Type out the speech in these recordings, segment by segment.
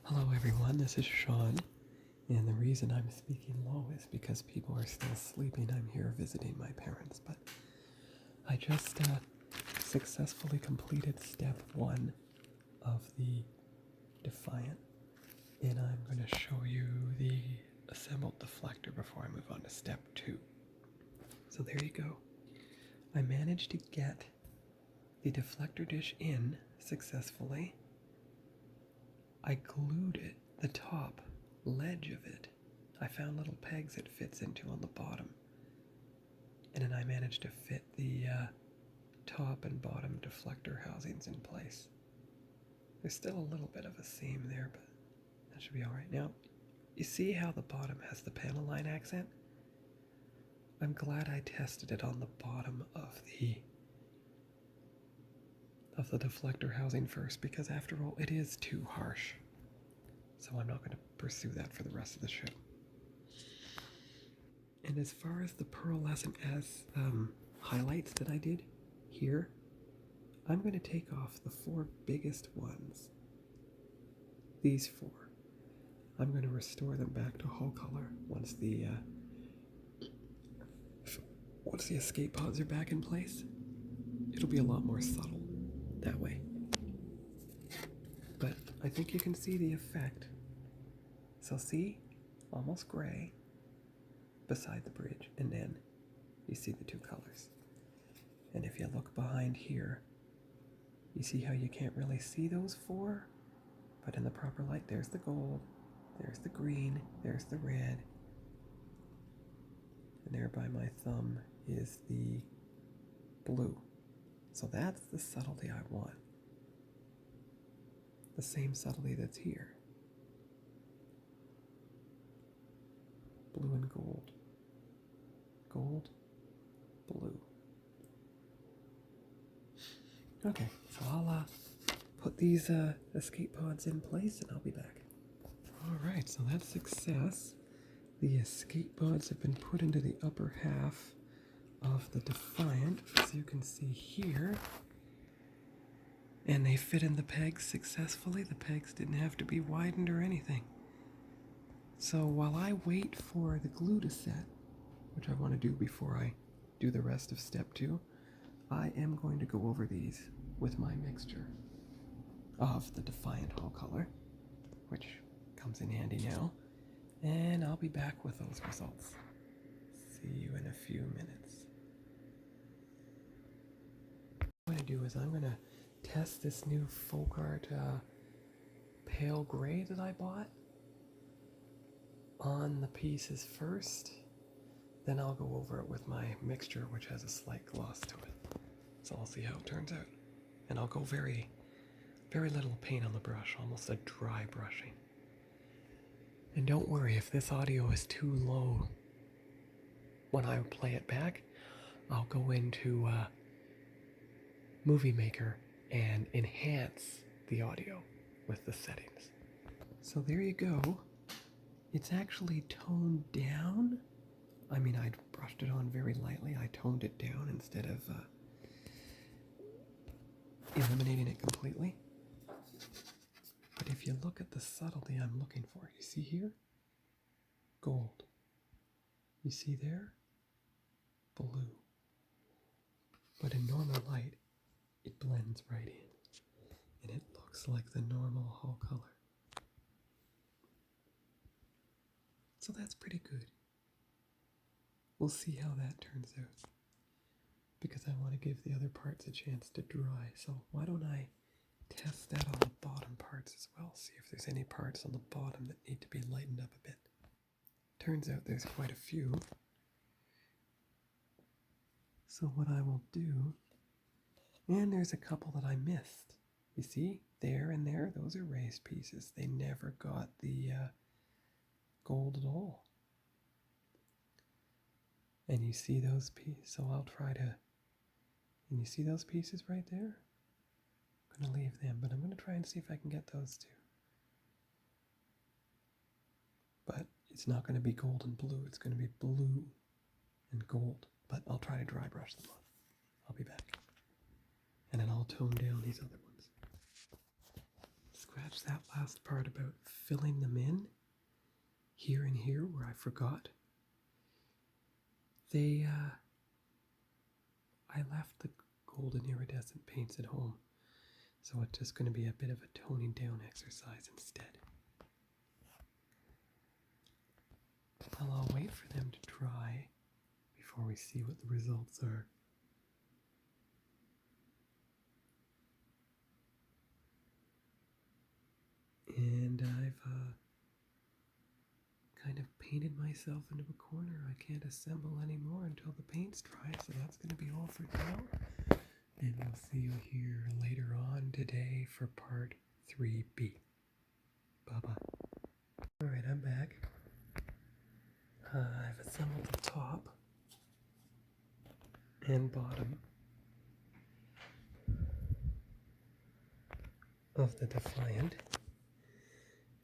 Hello everyone, this is Sean, and the reason I'm speaking low is because people are still sleeping. I'm here visiting my parents, but I just successfully completed step 1 of the Defiant, and I'm going to show you the assembled deflector before I move on to step 2. So there you go. I managed to get the deflector dish in successfully. I glued it, the top ledge of it. I found little pegs it fits into on the bottom. And then I managed to fit the top and bottom deflector housings in place. There's still a little bit of a seam there, but that should be alright. Now, you see how the bottom has the panel line accent? I'm glad I tested it on the bottom of the deflector housing first, because after all, it is too harsh. So I'm not going to pursue that for the rest of the show. And as far as the pearlescent as highlights that I did here, I'm going to take off the 4 biggest ones. These 4. I'm going to restore them back to hull color once the escape pods are back in place. It'll be a lot more subtle that way. But I think you can see the effect. So see, almost gray beside the bridge, and then you see the 2 colors. And if you look behind here, you see how you can't really see those 4, but in the proper light, there's the gold, there's the green, there's the red, and there by my thumb is the blue. So that's the subtlety I want. The same subtlety that's here. Blue and gold. Gold, blue. Okay, so I'll put these escape pods in place and I'll be back. Alright, so that's success. The escape pods have been put into the upper half of the Defiant, as you can see here. And they fit in the pegs successfully. The pegs didn't have to be widened or anything. So while I wait for the glue to set, which I want to do before I do the rest of step 2, I am going to go over these with my mixture of the Defiant hull color, which comes in handy now, and I'll be back with those results. See you in a few minutes. What I'm going to do is I'm going to test this new folk art pale gray that I bought on the pieces first. Then I'll go over it with my mixture, which has a slight gloss to it. So I'll see how it turns out. And I'll go very, very little paint on the brush, almost a dry brushing. And don't worry, if this audio is too low when I play it back, I'll go into Movie Maker and enhance the audio with the settings. So there you go. It's actually toned down. I mean, I brushed it on very lightly. I toned it down instead of eliminating it completely. But if you look at the subtlety I'm looking for, you see here? Gold. You see there? Blue. But in normal light, it blends right in. And it looks like the normal hull color. So that's pretty good. We'll see how that turns out, because I want to give the other parts a chance to dry. So why don't I test that on the bottom parts as well, see if there's any parts on the bottom that need to be lightened up a bit. Turns out there's quite a few. So what I will do, and there's a couple that I missed. You see, there and there, those are raised pieces. They never got the gold at all. And you see those pieces, so I'll try to, and you see those pieces right there? I'm going to leave them, but I'm going to try and see if I can get those too. But it's not going to be gold and blue, it's going to be blue and gold. But I'll try to dry brush them off. I'll be back. And then I'll tone down these other ones. scratch that last part about filling them in here and here where I forgot. I left the golden iridescent paints at home, so it's just going to be a bit of a toning down exercise instead. Well, I'll wait for them to dry before we see what the results are. And I've kind of painted myself into a corner. I can't assemble anymore until the paint's dry, so that's going to be all for now. And we'll see you here later on today for part 3B. Bye-bye. Alright, I'm back. I've assembled the top and bottom of the Defiant.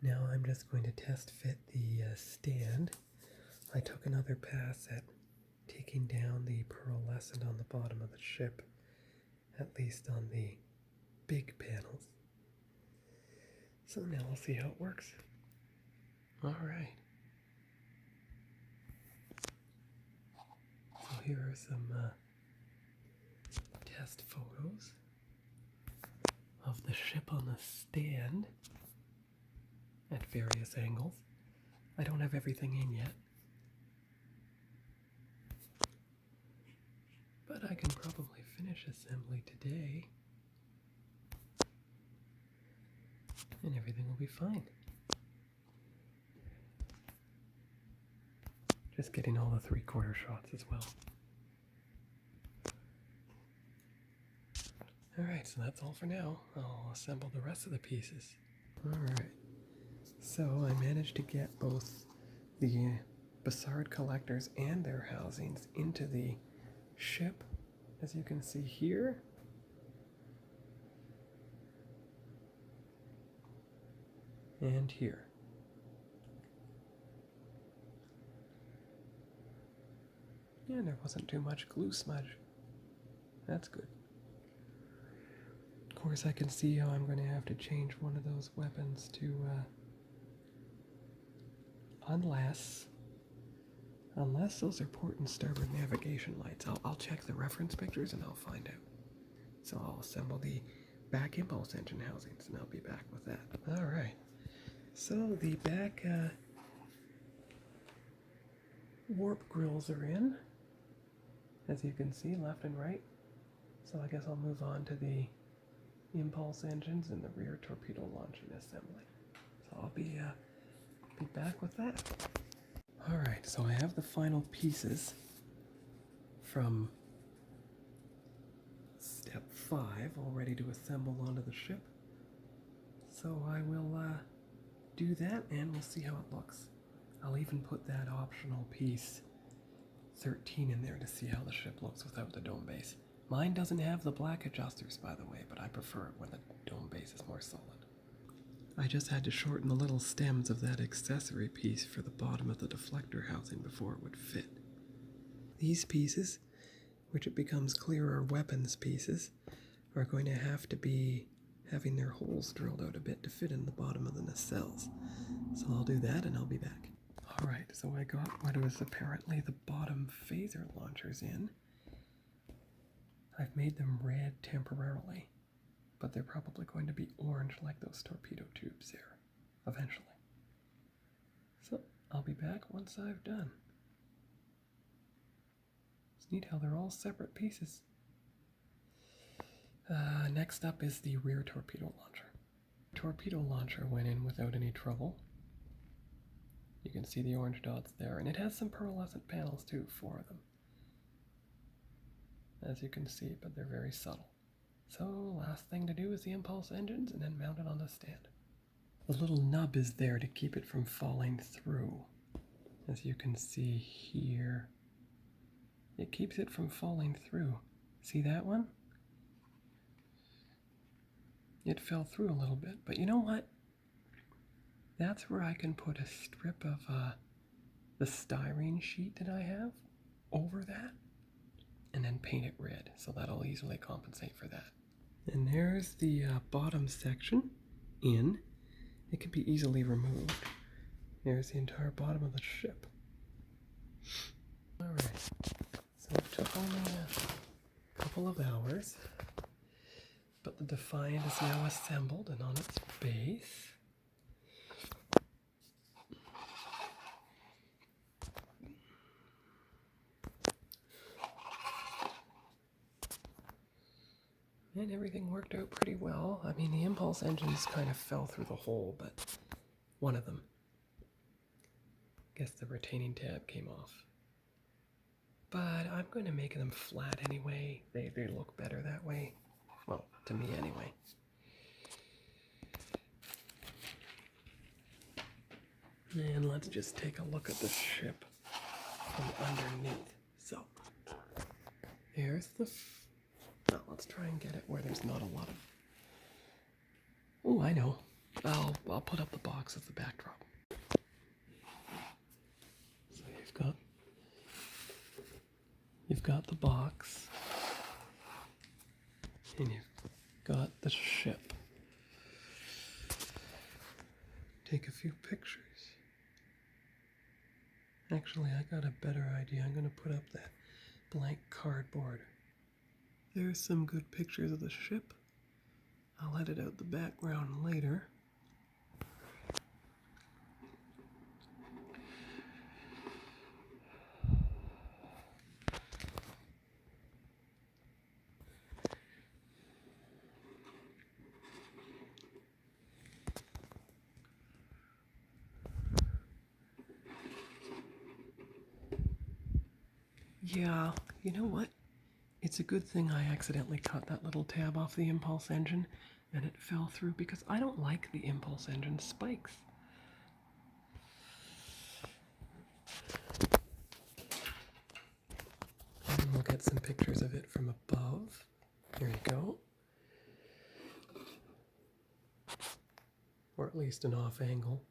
Now I'm just going to test fit the stand. I took another pass at taking down the pearlescent on the bottom of the ship, at least on the big panels. So now we'll see how it works. Alright. So here are some test photos of the ship on the stand at various angles. I don't have everything in yet, but I can probably finish assembly today and everything will be fine. Just getting all the 3/4 shots as well. Alright, so that's all for now. I'll assemble the rest of the pieces. Alright, so I managed to get both the Bassard collectors and their housings into the ship, as you can see here. And here. Yeah, there wasn't too much glue smudge. That's good. Of course, I can see how I'm going to have to change one of those weapons to, unless those are port and starboard navigation lights. I'll check the reference pictures and I'll find out. So I'll assemble the back impulse engine housings and I'll be back with that. Alright, so the back warp grills are in, as you can see, left and right. So I guess I'll move on to the impulse engines and the rear torpedo launching assembly. So I'll be back with that. Alright, so I have the final pieces from step 5 all ready to assemble onto the ship. So I will do that and we'll see how it looks. I'll even put that optional piece 13 in there to see how the ship looks without the dome base. Mine doesn't have the black adjusters, by the way, but I prefer it when the dome base is more solid. I just had to shorten the little stems of that accessory piece for the bottom of the deflector housing before it would fit. These pieces, which it becomes clearer weapons pieces, are going to have to be having their holes drilled out a bit to fit in the bottom of the nacelles. So I'll do that and I'll be back. Alright, so I got what was apparently the bottom phaser launchers in. I've made them red temporarily, but they're probably going to be orange like those torpedo tubes there, eventually. So I'll be back once I've done. It's neat how they're all separate pieces. Next up is the rear torpedo launcher. Torpedo launcher went in without any trouble. You can see the orange dots there, and it has some pearlescent panels too, 4 of them. As you can see, but they're very subtle. So, last thing to do is the impulse engines and then mount it on the stand. The little nub is there to keep it from falling through. As you can see here, it keeps it from falling through. See that one? It fell through a little bit, but you know what? That's where I can put a strip of the styrene sheet that I have over that and then paint it red, so that'll easily compensate for that. And there's the bottom section in. it can be easily removed. Here's the entire bottom of the ship. Alright, so it took only a couple of hours, but the Defiant is now assembled and on its base. And everything worked out pretty well. I mean, the impulse engines kind of fell through the hole, but one of them. I guess the retaining tab came off. But I'm going to make them flat anyway. They look better that way. Well, to me anyway. And let's just take a look at the ship from underneath. So, here's the... Well, let's try and get it where there's not a lot of... Oh, I know. I'll put up the box as the backdrop. So you've got the box, and you've got the ship. Take a few pictures. Actually, I got a better idea. I'm going to put up that blank cardboard. There's some good pictures of the ship. I'll edit out the background later. Yeah, you know what? It's a good thing I accidentally cut that little tab off the impulse engine and it fell through because I don't like the impulse engine spikes. And we'll get some pictures of it from above. Here you go. Or at least an off angle.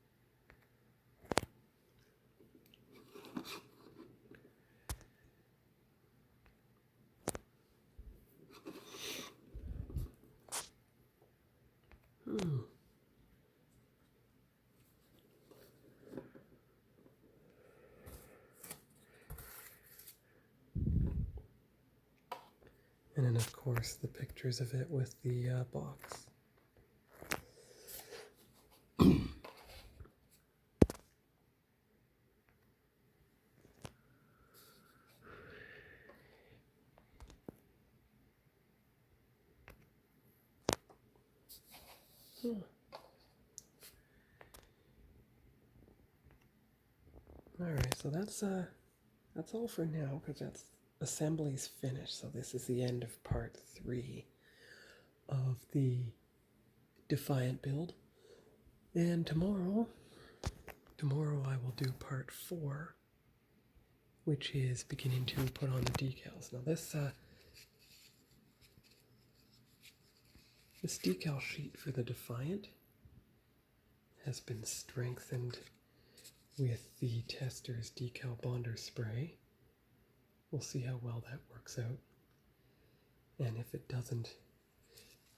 And then, of course, the pictures of it with the box. Alright, so that's all for now, because that's assembly's finished. So this is the end of part 3 of the Defiant build. And tomorrow I will do part 4, which is beginning to put on the decals. Now this decal sheet for the Defiant has been strengthened with the Tester's decal bonder spray. We'll see how well that works out. And if it doesn't,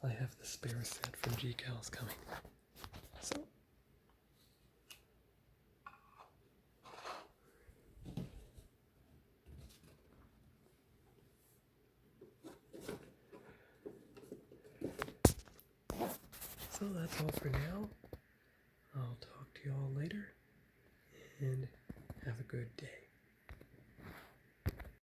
I have the spare set from Decals coming. So that's all for now. I'll talk to you all later, and have a good day.